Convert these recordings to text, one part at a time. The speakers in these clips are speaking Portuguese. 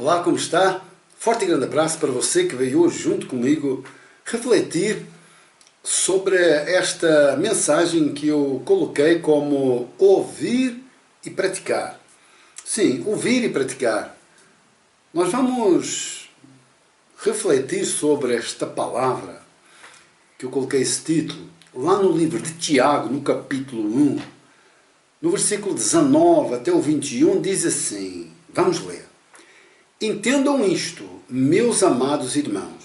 Olá, como está? Forte e grande abraço para você que veio hoje junto comigo refletir sobre esta mensagem que eu coloquei como ouvir e praticar. Sim, ouvir e praticar. Nós vamos refletir sobre esta palavra que eu coloquei esse título lá no livro de Tiago, no capítulo 1, no versículo 19 até o 21, diz assim, vamos ler. Entendam isto, meus amados irmãos.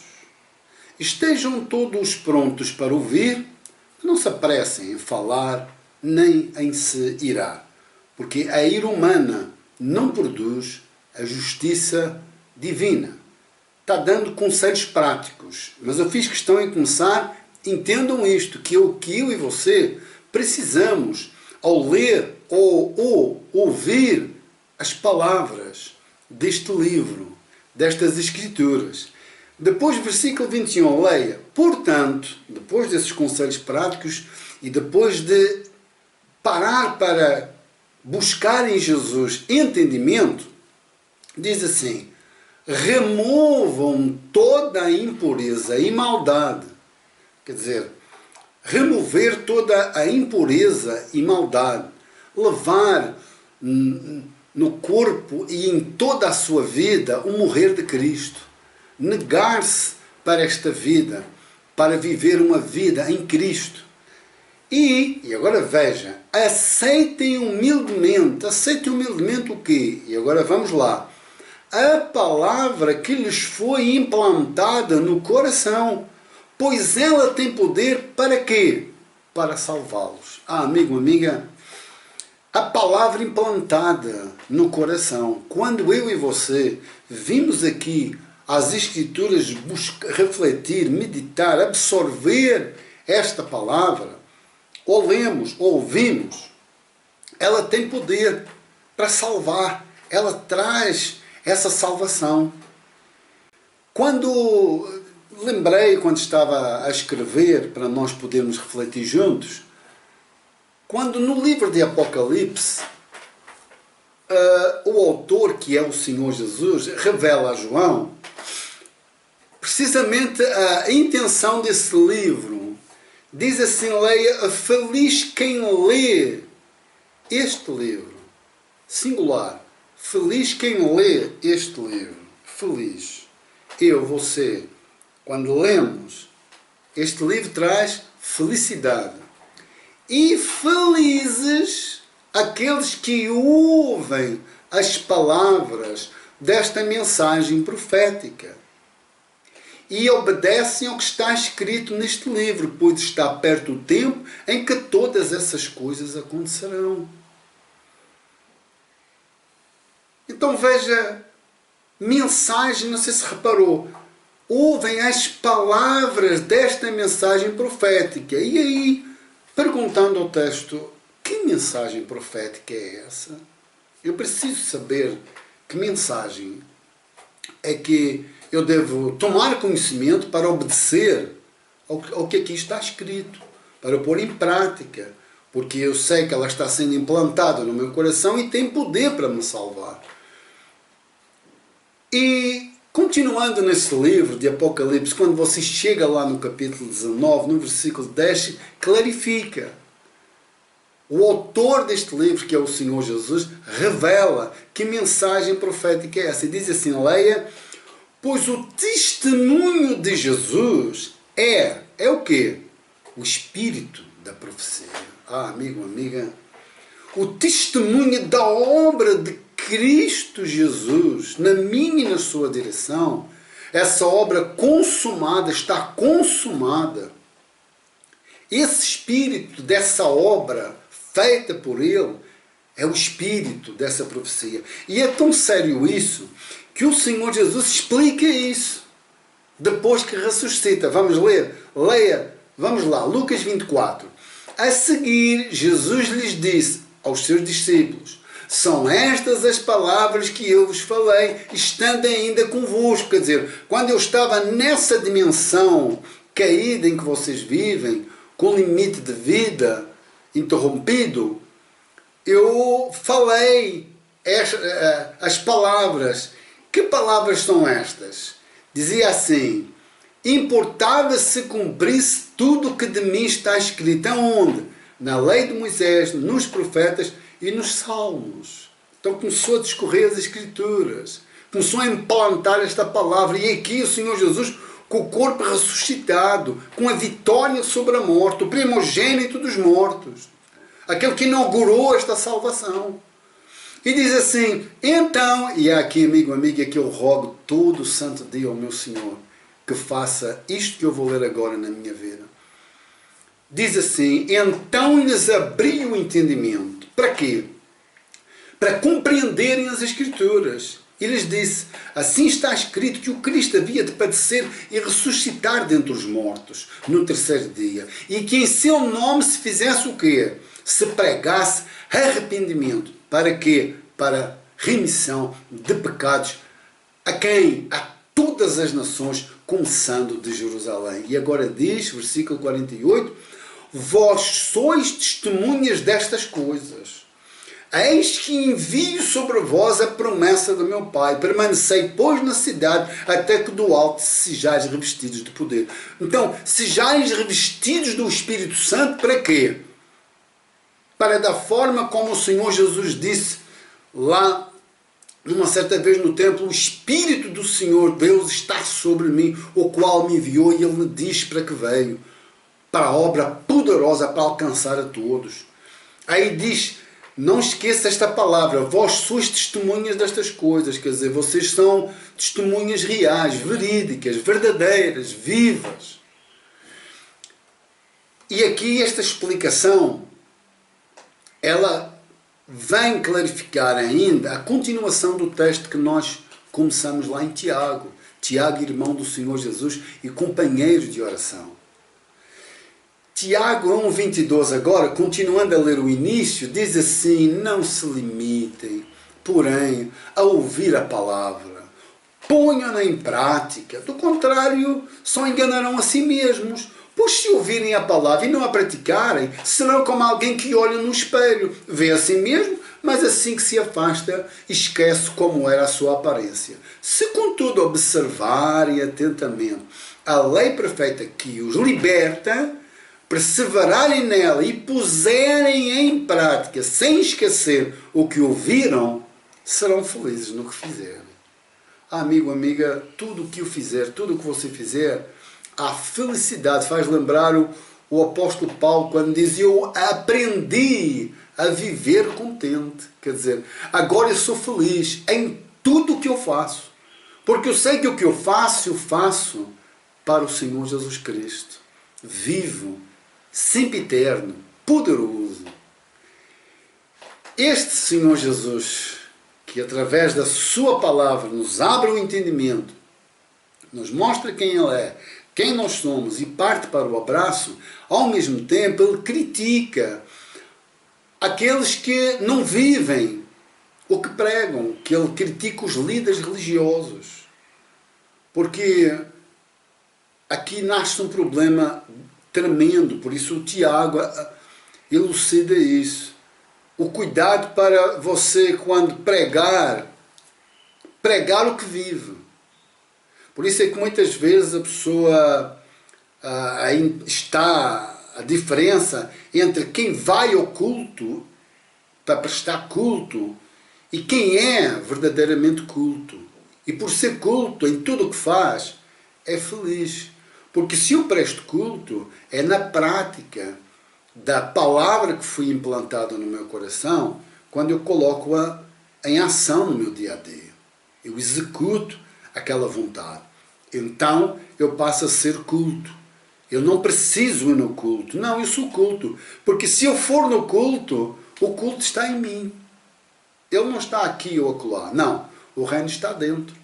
Estejam todos prontos para ouvir, não se apressem em falar, nem em se irar, porque a ira humana não produz a justiça divina. Está dando conselhos práticos, mas eu fiz questão em começar, entendam isto, que eu e você precisamos, ao ler ou ouvir as palavras deste livro, destas escrituras. Depois, versículo 21, leia. Portanto, depois desses conselhos práticos e depois de parar para buscar em Jesus entendimento, diz assim, removam toda a impureza e maldade. Quer dizer, remover toda a impureza e maldade. Levar no corpo e em toda a sua vida o morrer de Cristo. Negar-se para esta vida, para viver uma vida em Cristo. E agora veja, aceitem humildemente o quê? E agora vamos lá. A palavra que lhes foi implantada no coração, pois ela tem poder para quê? Para salvá-los. Amigo, amiga, a palavra implantada no coração. Quando eu e você vimos aqui as Escrituras refletir, meditar, absorver esta palavra, ou lemos, ou ouvimos, ela tem poder para salvar. Ela traz essa salvação. Lembrei, quando estava a escrever, para nós podermos refletir juntos, quando no livro de Apocalipse, o autor, que é o Senhor Jesus, revela a João, precisamente a intenção desse livro. Diz assim, leia, feliz quem lê este livro. Singular. Feliz quem lê este livro. Feliz. Eu, você, quando lemos, este livro traz felicidade. E felizes aqueles que ouvem as palavras desta mensagem profética e obedecem ao que está escrito neste livro, pois está perto o tempo em que todas essas coisas acontecerão. Então veja, mensagem, não sei se reparou, ouvem as palavras desta mensagem profética. E aí, perguntando ao texto, que mensagem profética é essa? Eu preciso saber que mensagem é que eu devo tomar conhecimento para obedecer ao que aqui está escrito, para pôr em prática, porque eu sei que ela está sendo implantada no meu coração e tem poder para me salvar. E continuando nesse livro de Apocalipse, quando você chega lá no capítulo 19, no versículo 10, clarifica. O autor deste livro, que é o Senhor Jesus, revela que mensagem profética é essa. E diz assim, leia, pois o testemunho de Jesus é o quê? O espírito da profecia. Amigo, amiga, o testemunho da obra de Cristo Jesus, na minha e na sua direção, essa obra consumada, está consumada. Esse espírito dessa obra feita por Ele é o espírito dessa profecia. E é tão sério isso, que o Senhor Jesus explica isso, depois que ressuscita. Vamos ler? Leia, vamos lá, Lucas 24. A seguir, Jesus lhes disse aos seus discípulos, são estas as palavras que eu vos falei, estando ainda convosco. Quer dizer, quando eu estava nessa dimensão caída em que vocês vivem, com limite de vida interrompido, eu falei as palavras Que palavras são estas? Dizia assim: importava se cumprisse tudo o que de mim está escrito. Aonde? Na lei de Moisés, nos profetas e nos salmos. Então começou a discorrer as Escrituras. Começou a implantar esta palavra. E aqui o Senhor Jesus, com o corpo ressuscitado, com a vitória sobre a morte, o primogênito dos mortos. Aquele que inaugurou esta salvação. E diz assim: então, e aqui, amigo, amiga, que eu rogo todo o santo dia ao meu Senhor que faça isto que eu vou ler agora na minha vida. Diz assim: então lhes abri o entendimento. Para quê? Para compreenderem as Escrituras. E lhes disse: assim está escrito que o Cristo havia de padecer e ressuscitar dentre os mortos no terceiro dia. E que em seu nome se fizesse o quê? Se pregasse arrependimento. Para quê? Para remissão de pecados. A quem? A todas as nações, começando de Jerusalém. E agora diz, versículo 48, vós sois testemunhas destas coisas. Eis que envio sobre vós a promessa do meu Pai. Permanecei, pois, na cidade, até que do alto sejais revestidos de poder. Então, sejais revestidos do Espírito Santo para quê? Para da forma como o Senhor Jesus disse lá, numa certa vez no templo, o Espírito do Senhor Deus está sobre mim, o qual me enviou, e Ele me diz para que veio. Para a obra poderosa, para alcançar a todos. Aí diz: não esqueça esta palavra, vós sois testemunhas destas coisas, quer dizer, vocês são testemunhas reais, verídicas, verdadeiras, vivas. E aqui esta explicação, ela vem clarificar ainda a continuação do texto que nós começamos lá em Tiago. Tiago, irmão do Senhor Jesus e companheiro de oração. Tiago 1:22 agora, continuando a ler o início, diz assim: não se limitem, porém, a ouvir a palavra. Ponham-na em prática, do contrário, só enganarão a si mesmos. Pois se ouvirem a palavra e não a praticarem, serão como alguém que olha no espelho, vê a si mesmo, mas assim que se afasta, esquece como era a sua aparência. Se contudo observarem atentamente a lei perfeita que os liberta, perseverarem nela e puserem em prática, sem esquecer o que ouviram, serão felizes no que fizerem. Amigo, amiga, tudo o que eu fizer, tudo o que você fizer, a felicidade faz lembrar o apóstolo Paulo quando diz: eu aprendi a viver contente. Quer dizer, agora eu sou feliz em tudo o que eu faço. Porque eu sei que o que eu faço para o Senhor Jesus Cristo. Vivo, sempre eterno, poderoso. Este Senhor Jesus, que através da sua palavra nos abre o entendimento, nos mostra quem Ele é, quem nós somos e parte para o abraço, ao mesmo tempo Ele critica aqueles que não vivem o que pregam, que Ele critica os líderes religiosos. Porque aqui nasce um problema tremendo, por isso o Tiago elucida isso. O cuidado para você, quando pregar o que vive. Por isso é que muitas vezes a pessoa está a diferença entre quem vai ao culto para prestar culto e quem é verdadeiramente culto. E por ser culto em tudo o que faz, é feliz. Porque se eu presto culto, é na prática da palavra que foi implantada no meu coração, quando eu coloco-a em ação no meu dia a dia. Eu executo aquela vontade. Então eu passo a ser culto. Eu não preciso ir no culto. Não, eu sou culto. Porque se eu for no culto, o culto está em mim. Ele não está aqui ou acolá. Não, o reino está dentro.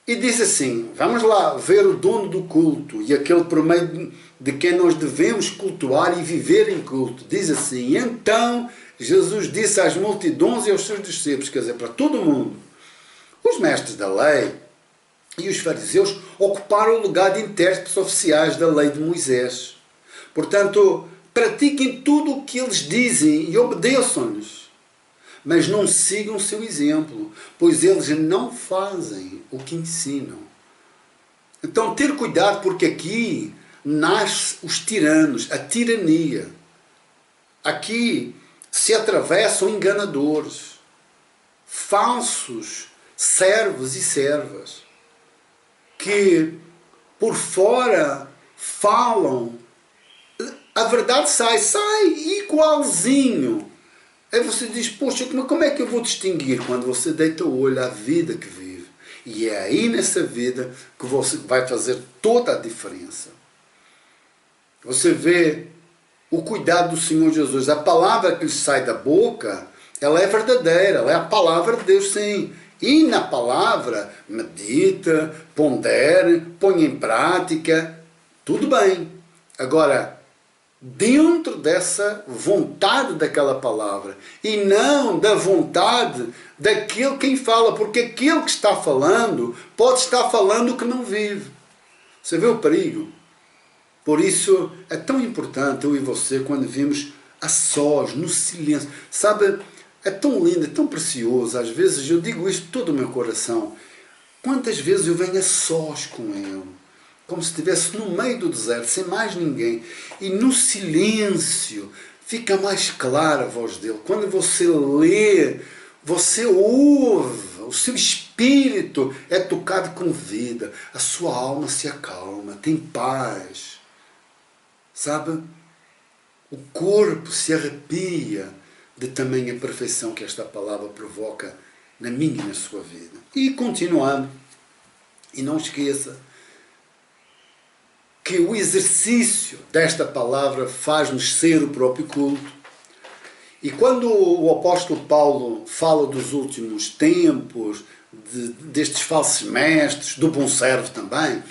E diz assim, vamos lá ver o dono do culto e aquele por meio de quem nós devemos cultuar e viver em culto. Diz assim: então Jesus disse às multidões e aos seus discípulos, quer dizer, para todo mundo, os mestres da lei e os fariseus ocuparam o lugar de intérpretes oficiais da lei de Moisés. Portanto, pratiquem tudo o que eles dizem e obedeçam-lhes. mas não sigam o seu exemplo, pois eles não fazem o que ensinam. Então ter cuidado, porque aqui nascem os tiranos, a tirania. Aqui se atravessam enganadores, falsos servos e servas, que por fora falam, a verdade sai igualzinho. Aí você diz, poxa, como é que eu vou distinguir? Quando você deita o olho à vida que vive. E é aí nessa vida que você vai fazer toda a diferença. Você vê o cuidado do Senhor Jesus. A palavra que lhe sai da boca, ela é verdadeira, ela é a palavra de Deus, sim. E na palavra, medita, pondere, põe em prática, tudo bem. Agora, dentro dessa vontade daquela palavra, e não da vontade daquele quem fala, porque aquele que está falando pode estar falando o que não vive. Você vê o perigo? Por isso é tão importante eu e você, quando vimos a sós, no silêncio, sabe, é tão lindo, é tão precioso. Às vezes eu digo isto de todo o meu coração, quantas vezes eu venho a sós com Ele, como se estivesse no meio do deserto, sem mais ninguém, e no silêncio fica mais clara a voz dele. Quando você lê, você ouve, o seu espírito é tocado com vida, a sua alma se acalma, tem paz. Sabe? O corpo se arrepia de tamanha perfeição que esta palavra provoca na minha e na sua vida. E continuando, e não esqueça que o exercício desta palavra faz-nos ser o próprio culto. E quando o apóstolo Paulo fala dos últimos tempos, destes falsos mestres, do bom servo também,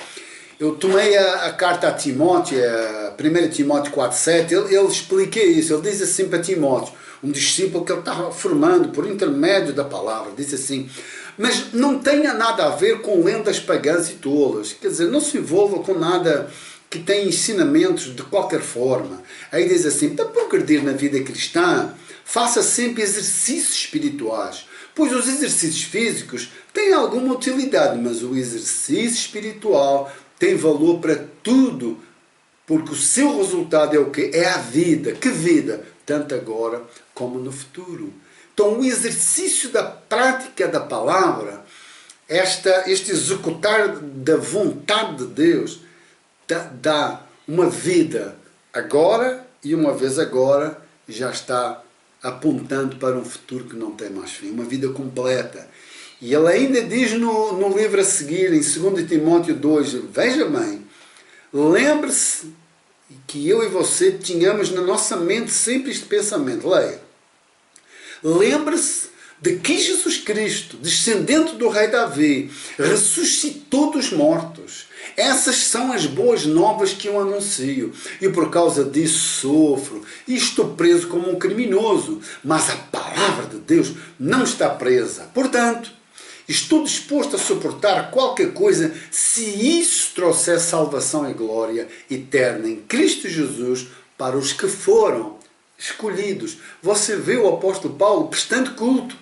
eu tomei a carta a Timóteo, a 1 Timóteo 4,7, ele explica isso, ele diz assim para Timóteo, um discípulo que ele estava formando por intermédio da palavra, diz assim, mas não tenha nada a ver com lendas pagãs e tolas, quer dizer, não se envolva com nada que tem ensinamentos de qualquer forma. Aí diz assim, para progredir na vida cristã, faça sempre exercícios espirituais, pois os exercícios físicos têm alguma utilidade, mas o exercício espiritual tem valor para tudo, porque o seu resultado é o quê? É a vida. Que vida? Tanto agora como no futuro. Então o exercício da prática da palavra, este executar da vontade de Deus, dá uma vida agora, e uma vez agora já está apontando para um futuro que não tem mais fim, uma vida completa. E ele ainda diz no livro a seguir, em 2 Timóteo 2, veja bem, lembre-se que eu e você tínhamos na nossa mente sempre este pensamento, leia. Lembre-se de que Jesus Cristo, descendente do rei Davi, ressuscitou dos mortos. Essas são as boas novas que eu anuncio, e por causa disso sofro, e estou preso como um criminoso, mas a palavra de Deus não está presa. Portanto, estou disposto a suportar qualquer coisa se isso trouxer salvação e glória eterna em Cristo Jesus para os que foram escolhidos. Você vê o apóstolo Paulo prestando culto.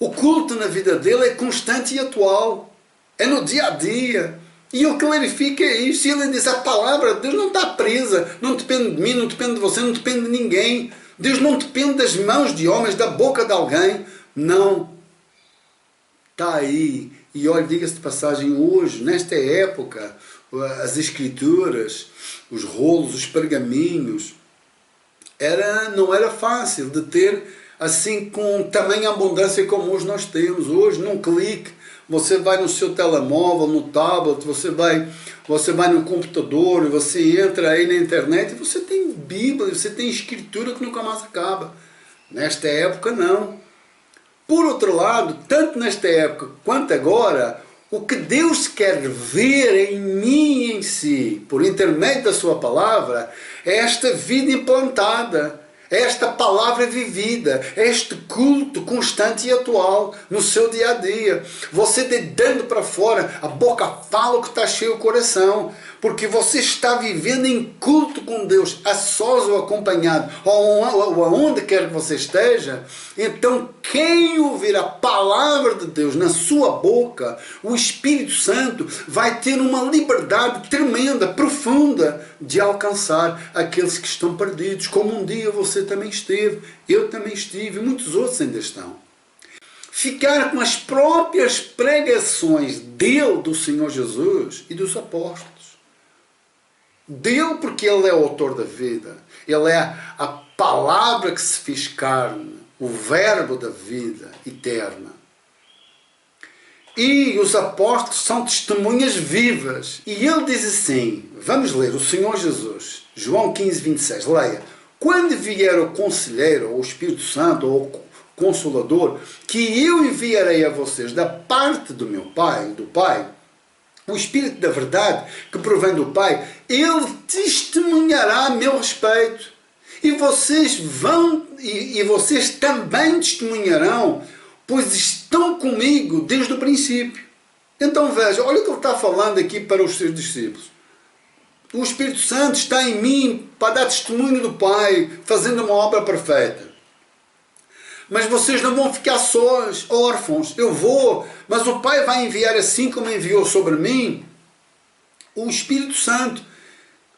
O culto na vida dele é constante e atual. É no dia a dia. E ele clarifica isso. E ele diz, a palavra de Deus não está presa. Não depende de mim, não depende de você, não depende de ninguém. Deus não depende das mãos de homens, da boca de alguém. Não. Está aí. E olha, diga-se de passagem, hoje, nesta época, as escrituras, os rolos, os pergaminhos, não era fácil de ter assim com tamanha abundância como hoje nós temos. Hoje, num clique, você vai no seu telemóvel, no tablet, você vai no computador, você entra aí na internet e você tem Bíblia, você tem escritura que nunca mais acaba. Nesta época, não. Por outro lado, tanto nesta época quanto agora, o que Deus quer ver em mim e em si, por intermédio da sua palavra, é esta vida implantada, é esta palavra vivida, é este culto constante e atual no seu dia a dia. Você dedando para fora, a boca fala o que está cheio o coração, porque você está vivendo em culto com Deus, a sós ou acompanhado, ou aonde quer que você esteja, então quem ouvir a palavra de Deus na sua boca, o Espírito Santo vai ter uma liberdade tremenda, profunda, de alcançar aqueles que estão perdidos, como um dia você também esteve, eu também estive, e muitos outros ainda estão. Ficar com as próprias pregações dele, do Senhor Jesus e dos apóstolos. Dele, porque ele é o autor da vida, ele é a palavra que se fez carne, o verbo da vida eterna. E os apóstolos são testemunhas vivas. E ele diz assim, vamos ler, o Senhor Jesus, João 15, 26, leia. Quando vier o Conselheiro, ou o Espírito Santo, ou o Consolador, que eu enviarei a vocês da parte do meu Pai, do Pai, o Espírito da verdade, que provém do Pai, ele testemunhará a meu respeito. E vocês vão, e vocês também testemunharão, pois estão comigo desde o princípio. Então veja, olha o que ele está falando aqui para os seus discípulos. O Espírito Santo está em mim para dar testemunho do Pai, fazendo uma obra perfeita. Mas vocês não vão ficar sós, órfãos. Eu vou, mas o Pai vai enviar, assim como enviou sobre mim, o Espírito Santo,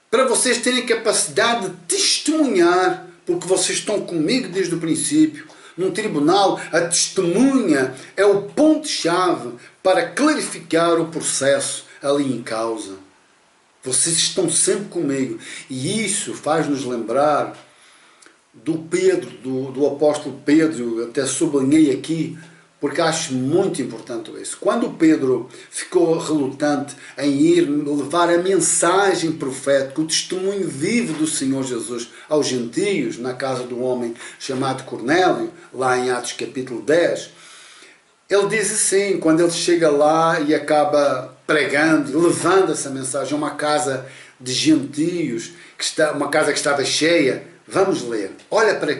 para vocês terem capacidade de testemunhar, porque vocês estão comigo desde o princípio. Num tribunal, a testemunha é o ponto-chave para clarificar o processo ali em causa. Vocês estão sempre comigo. E isso faz-nos lembrar do Pedro, do apóstolo Pedro, até sublinhei aqui, porque acho muito importante isso. Quando Pedro ficou relutante em ir levar a mensagem profética, o testemunho vivo do Senhor Jesus aos gentios, na casa do homem chamado Cornélio, lá em Atos capítulo 10, ele diz assim, quando ele chega lá e acaba pregando, levando essa mensagem a uma casa de gentios, uma casa que estava cheia. Vamos ler. Olha para...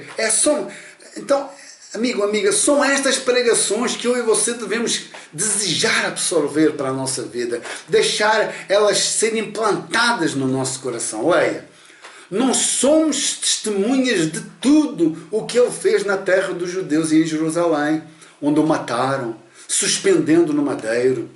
Então, amigo, amiga, são estas pregações que eu e você devemos desejar absorver para a nossa vida. Deixar elas serem implantadas no nosso coração. Leia. Não somos testemunhas de tudo o que ele fez na terra dos judeus e em Jerusalém, onde o mataram, suspendendo no madeiro.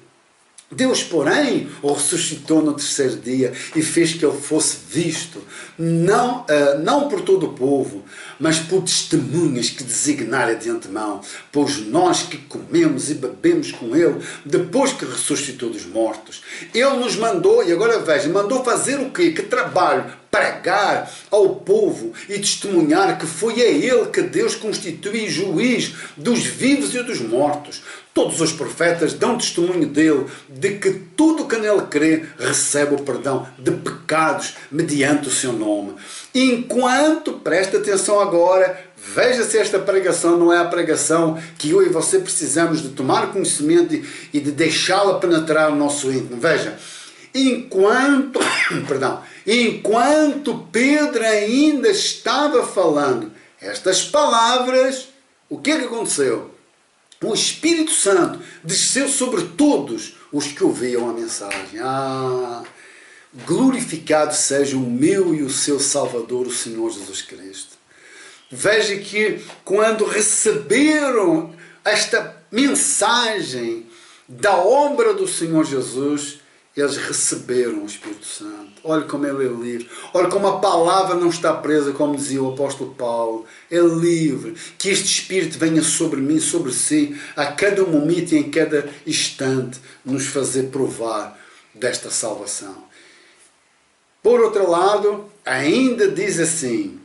Deus, porém, o ressuscitou no terceiro dia e fez que ele fosse visto, não por todo o povo, mas por testemunhas que designara de antemão, pois nós que comemos e bebemos com ele, depois que ressuscitou dos mortos. Ele nos mandou, e agora veja, mandou fazer o quê? Que trabalho? Pregar ao povo e testemunhar que foi a ele que Deus constitui juiz dos vivos e dos mortos. Todos os profetas dão testemunho dele, de que tudo que nele crê recebe o perdão de pecados mediante o seu nome. Enquanto, presta atenção agora, veja se esta pregação não é a pregação que eu e você precisamos de tomar conhecimento e de deixá-la penetrar no nosso íntimo. Veja, enquanto Pedro ainda estava falando estas palavras, o que é que aconteceu? O Espírito Santo desceu sobre todos os que ouviam a mensagem. Glorificado seja o meu e o seu Salvador, o Senhor Jesus Cristo. Veja que quando receberam esta mensagem da obra do Senhor Jesus, eles receberam o Espírito Santo. Olha como ele é livre. Olha como a palavra não está presa, como dizia o apóstolo Paulo. É livre. Que este Espírito venha sobre mim, sobre si, a cada momento e em cada instante, nos fazer provar desta salvação. Por outro lado, ainda diz assim,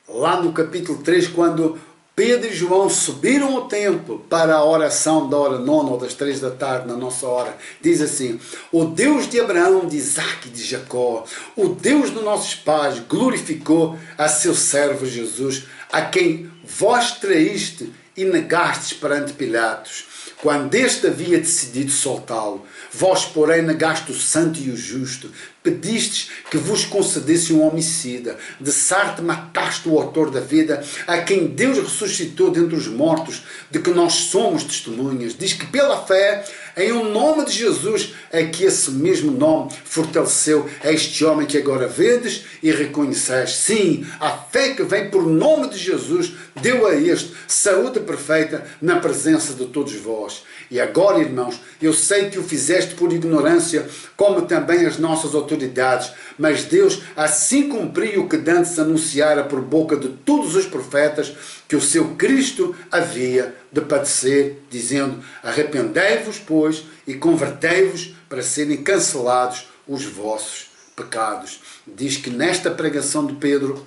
lá no capítulo 3, quando Pedro e João subiram ao templo para a oração da hora nona ou das 3 da tarde, na nossa hora. Diz assim, o Deus de Abraão, de Isaque e de Jacó, o Deus dos nossos pais, glorificou a seu servo Jesus, a quem vós traíste e negastes perante Pilatos, quando este havia decidido soltá-lo. Vós, porém, negaste o santo e o justo, pedistes que vos concedesse um homicida, de sorte mataste o autor da vida, a quem Deus ressuscitou dentre os mortos, de que nós somos testemunhas. Diz que pela fé Em o nome de Jesus é que esse mesmo nome fortaleceu este homem que agora vedes e reconheceste. Sim, a fé que vem por nome de Jesus deu a este saúde perfeita na presença de todos vós. E agora, irmãos, eu sei que o fizeste por ignorância, como também as nossas autoridades, mas Deus assim cumpriu o que dantes anunciara por boca de todos os profetas, que o seu Cristo havia de padecer, dizendo: arrependei-vos, pois, e convertei-vos para serem cancelados os vossos pecados. Diz que nesta pregação de Pedro,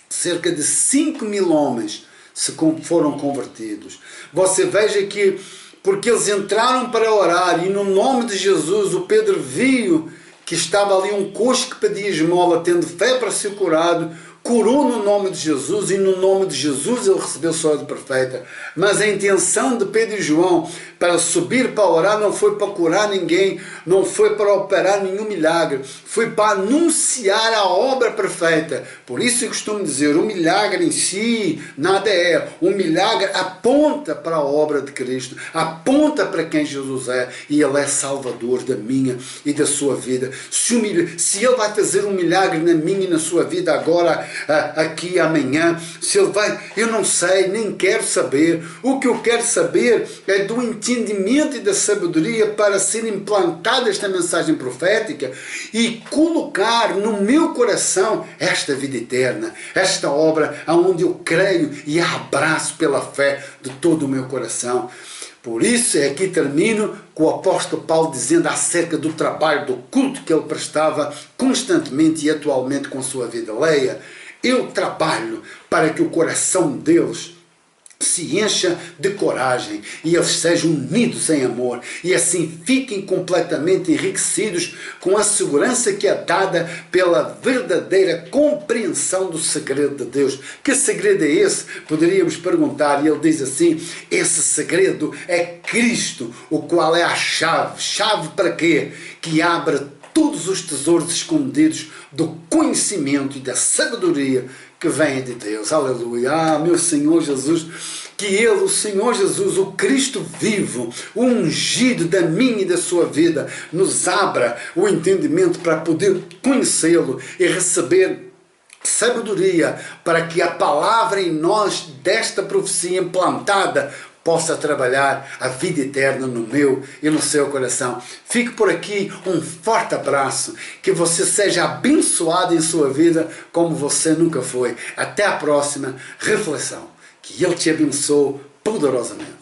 cerca de 5.000 homens foram convertidos. Você veja que, porque eles entraram para orar e no nome de Jesus o Pedro viu que estava ali um coxo que pedia esmola, tendo fé para ser curado, curou no nome de Jesus e no nome de Jesus ele recebeu saúde perfeita. Mas a intenção de Pedro e João para subir para orar não foi para curar ninguém, não foi para operar nenhum milagre, foi para anunciar a obra perfeita. Por isso eu costumo dizer, o milagre em si nada é. O milagre aponta para a obra de Cristo, aponta para quem Jesus é, e Ele é Salvador da minha e da sua vida. Se Ele vai fazer um milagre na minha e na sua vida agora, aqui amanhã, se Ele vai, eu não sei, nem quero saber. O que eu quero saber é do entendimento e da sabedoria para ser implantada esta mensagem profética e colocar no meu coração esta vida eterna, esta obra onde eu creio e a abraço pela fé de todo o meu coração. Por isso, aqui termino com o apóstolo Paulo dizendo acerca do trabalho, do culto que ele prestava constantemente e atualmente com a sua vida. Leia: eu trabalho para que o coração deles se encha de coragem e eles sejam unidos em amor e assim fiquem completamente enriquecidos com a segurança que é dada pela verdadeira compreensão do segredo de Deus. Que segredo é esse? Poderíamos perguntar, e ele diz assim: esse segredo é Cristo, o qual é a chave. Chave para quê? Que abre todos os tesouros escondidos do conhecimento e da sabedoria que vem de Deus. Aleluia. Ah, meu Senhor Jesus, que Ele, o Senhor Jesus, o Cristo vivo, o ungido da minha e da sua vida, nos abra o entendimento para poder conhecê-lo e receber sabedoria para que a palavra em nós desta profecia implantada possa trabalhar a vida eterna no meu e no seu coração. Fique por aqui, um forte abraço, que você seja abençoado em sua vida como você nunca foi. Até a próxima reflexão. Que Ele te abençoe poderosamente.